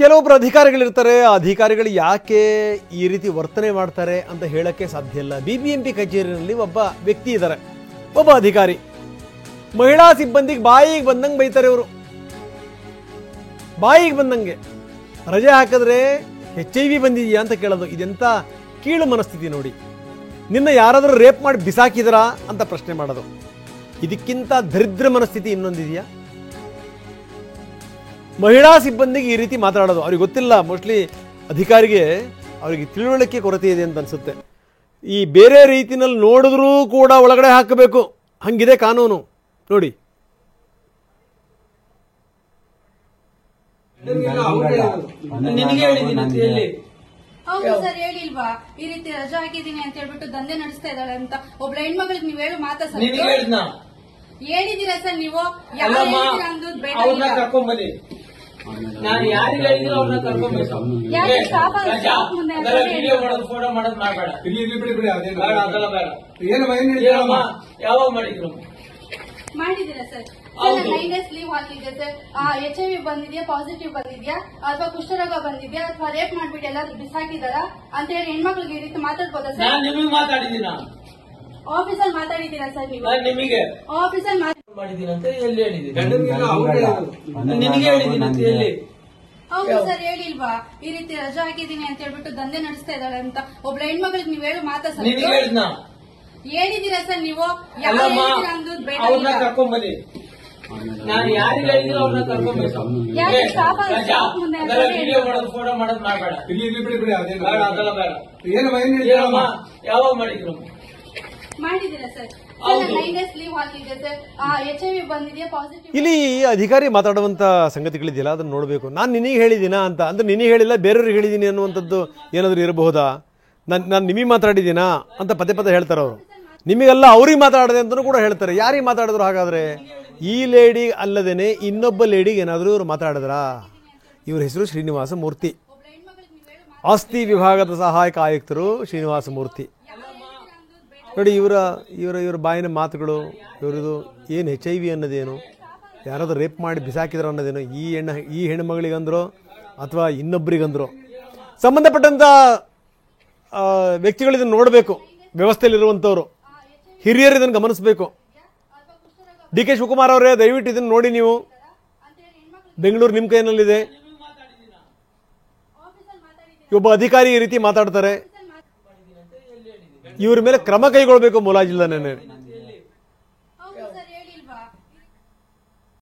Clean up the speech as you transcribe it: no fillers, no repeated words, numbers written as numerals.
ಕೆಲವೊಬ್ಬರು ಅಧಿಕಾರಿಗಳಿರ್ತಾರೆ, ಆ ಅಧಿಕಾರಿಗಳು ಯಾಕೆ ಈ ರೀತಿ ವರ್ತನೆ ಮಾಡ್ತಾರೆ ಅಂತ ಹೇಳಕ್ಕೆ ಸಾಧ್ಯ ಇಲ್ಲ. BBMP ಕಚೇರಿಯಲ್ಲಿ ಒಬ್ಬ ವ್ಯಕ್ತಿ ಇದ್ದಾರೆ, ಒಬ್ಬ ಅಧಿಕಾರಿ. ಮಹಿಳಾ ಸಿಬ್ಬಂದಿಗೆ ಬಾಯಿಗೆ ಬಂದಂಗೆ ಬೈತಾರೆ ಇವರು. ಬಾಯಿಗೆ ಬಂದಂಗೆ ರಜೆ ಹಾಕಿದ್ರೆ HIV ಬಂದಿದೆಯಾ ಅಂತ ಕೇಳೋದು. ಇದೆಂಥ ಕೀಳು ಮನಸ್ಥಿತಿ ನೋಡಿ. ನಿನ್ನ ಯಾರಾದರೂ ರೇಪ್ ಮಾಡಿ ಬಿಸಾಕಿದ್ರಾ ಅಂತ ಪ್ರಶ್ನೆ ಮಾಡೋದು. ಇದಕ್ಕಿಂತ ದರಿದ್ರ ಮನಸ್ಥಿತಿ ಇನ್ನೊಂದಿದೆಯಾ? ಮಹಿಳಾ ಸಿಬ್ಬಂದಿಗೆ ಈ ರೀತಿ ಮಾತಾಡೋದು ಅವ್ರಿಗೆ ಗೊತ್ತಿಲ್ಲ. ಮೋಸ್ಟ್ಲಿ ಅಧಿಕಾರಿಗೆ ಅವರಿಗೆ ತಿಳುವಳಿಕೆ ಕೊರತೆ ಇದೆ ಅಂತ ಅನಿಸುತ್ತೆ. ಈ ಬೇರೆ ರೀತಿನಲ್ಲಿ ನೋಡಿದ್ರೂ ಕೂಡ ಒಳಗಡೆ ಹಾಕಬೇಕು, ಹಂಗಿದೆ ಕಾನೂನು ನೋಡಿ. ಹೌದು ಸರ್, ಹೇಳಿಲ್ವಾ ಈ ರೀತಿ ರಜಾ ಹಾಕಿದೀನಿ ಅಂತ ಹೇಳ್ಬಿಟ್ಟು ದಂಧೆ ನಡೆಸ್ತಾ ಇದ್ದಾಳೆ ಅಂತ ಒಬ್ಳ ಹೆಣ್ಮಗಳಿಗೆ ನೀವ್ ಹೇಳು ಮಾತಾ ಸರ್. ಹೇಳಿದೀರಾ ಸರ್ ನೀವು? ನಾನು ಯಾರಿಗೆ ಹೇಳಿದ್ರು ಅವ್ರನ್ನ ಕರ್ಕೊಂಡ್ಬೇಕು. ಫೋಟೋ ಮಾಡೋದು ಮಾಡಬೇಡ. ಯಾವಾಗ ಮಾಡಿದ್ರು? ಮಾಡಿದೀರಾ ಸರ್? ಲೀವ್ ಹಾಕಿದ್ದೆ ಸರ್. HIV ಬಂದಿದ್ಯಾ, ಪಾಸಿಟಿವ್ ಬಂದಿದ್ಯಾ, ಅಥವಾ ಕುಷ್ಠರೋಗ ಬಂದಿದ್ಯಾ, ಅಥವಾ ರೇಪ್ ಮಾಡ್ಬಿಟ್ಟು ಎಲ್ಲಾದ್ರೂ ಬಿಸಾಕಿದಾರ ಅಂತ ಹೇಳಿ ಹೆಣ್ಮಕ್ಳಿಗೆ ಈ ರೀತಿ ಮಾತಾಡ್ಬೋದಾ ಸರ್? ನಾನು ನಿಮಗೆ ಮಾತಾಡಿದ್ದೀನ? ಆಫೀಸಲ್ಲಿ ಮಾತಾಡಿದ್ದೀರಾ ಸರ್ ನೀವು? ನಿಮಗೆ ಆಫೀಸಲ್ಲಿ ಮಾಡಿದ್ದೀನಿ ಅಂತ ಎಲ್ಲಿ ಹೇಳಿದ್ದೀನಿ? ನಿನಗೆ ಹೇಳಿದ್ದೀನಿ ಅಂತ ಎಲ್ಲಿ? ಹೌದು ಸರ್, ಹೇಳಿಲ್ವಾ ಈ ರೀತಿ ರಜಾ ಹಾಕಿದೀನಿ ಅಂತ ಹೇಳ್ಬಿಟ್ಟು ದಂಧೆ ನಡೆಸ್ತಾ ಇದ್ದಾಳೆ ಅಂತ ಒಬ್ಳ ಹೆಣ್ಮಗಳಿಗೆ ನೀವ್ ಹೇಳು ಮಾತಾ ಸರ್. ನಿನಗೆ ಹೇಳಿದ್ನ? ಹೇಳಿದೀರಾ ಸರ್ ನೀವು? ಅವ್ರನ್ನ ಕರ್ಕೊಂಡ್ಬನ್ನಿ. ನಾನು ಯಾರಿಗೆ ಹೇಳಿದ್ರು ಅವ್ರನ್ನ ಕರ್ಕೊಂಡ್ಬೇಕು. ವಿಡಿಯೋ ಮಾಡೋದು ಫೋಟೋ ಮಾಡೋದು ಮಾಡಬೇಡ. ಅದೆಲ್ಲ ಬೇಡ. ಯಾವಾಗ ಮಾಡಿದ್ರು? ಮಾಡಿದೀರಾ ಸರ್? ಲೀವ್ ಹಾಕಿದ್ದೆ ಸರ್. HIV ಬಂದಿದ್ಯಾ, ಪಾಸಿಟಿವ್. ಇಲ್ಲಿ ಅಧಿಕಾರಿ ಮಾತಾಡುವಂಥ ಸಂಗತಿಗಳಿದೆಯಲ್ಲ, ಅದನ್ನು ನೋಡಬೇಕು. ನಾನು ನಿನಗೆ ಹೇಳಿದ್ದೀನಾ ಅಂತ ಅಂದ್ರೆ ನಿನಗೆ ಹೇಳಿಲ್ಲ, ಬೇರೆಯವ್ರಿಗೆ ಹೇಳಿದ್ದೀನಿ ಅನ್ನುವಂಥದ್ದು ಏನಾದರೂ ಇರಬಹುದಾ? ನಾನು ನಿಮಗೆ ಮಾತಾಡಿದ್ದೀನಾ ಅಂತ ಪದೇ ಪದೇ ಹೇಳ್ತಾರೆ ಅವರು. ನಿಮಗೆಲ್ಲ ಅವ್ರಿಗೆ ಮಾತಾಡಿದೆ ಅಂತಲೂ ಕೂಡ ಹೇಳ್ತಾರೆ. ಯಾರಿಗೆ ಮಾತಾಡಿದ್ರು? ಹಾಗಾದರೆ ಈ ಲೇಡಿ ಅಲ್ಲದೇನೆ ಇನ್ನೊಬ್ಬ ಲೇಡಿಗೆ ಏನಾದರೂ ಇವರು ಮಾತಾಡಿದ್ರಾ? ಇವ್ರ ಹೆಸರು ಶ್ರೀನಿವಾಸ ಮೂರ್ತಿ, ಆಸ್ತಿ ವಿಭಾಗದ ಸಹಾಯಕ ಆಯುಕ್ತರು ಶ್ರೀನಿವಾಸ ಮೂರ್ತಿ. ನೋಡಿ ಇವರ ಬಾಯಿನ ಮಾತುಗಳು, ಇವರದು ಏನು HIV ಅನ್ನೋದೇನು, ಯಾರಾದರೂ ರೇಪ್ ಮಾಡಿ ಬಿಸಾಕಿದ್ರು ಅನ್ನೋದೇನು, ಈ ಹೆಣ್ಣುಮಗಳಿಗಂದ್ರೋ ಅಥವಾ ಇನ್ನೊಬ್ಬರಿಗಂದ್ರೋ, ಸಂಬಂಧಪಟ್ಟಂಥ ವ್ಯಕ್ತಿಗಳು ಇದನ್ನು ನೋಡಬೇಕು. ವ್ಯವಸ್ಥೆಯಲ್ಲಿರುವಂಥವ್ರು ಹಿರಿಯರು ಇದನ್ನು ಗಮನಿಸಬೇಕು. DK ಶಿವಕುಮಾರ್ ಅವರೇ, ದಯವಿಟ್ಟು ಇದನ್ನು ನೋಡಿ. ನೀವು ಬೆಂಗಳೂರು ನಿಮ್ಮ ಕೈನಲ್ಲಿದೆ. ಒಬ್ಬ ಅಧಿಕಾರಿ ಈ ರೀತಿ ಮಾತಾಡ್ತಾರೆ, ಇವ್ರ ಮೇಲೆ ಕ್ರಮ ಕೈಗೊಳ್ಳಬೇಕು ಮುಲಾಜಿಲ್ಲದೇನೆ.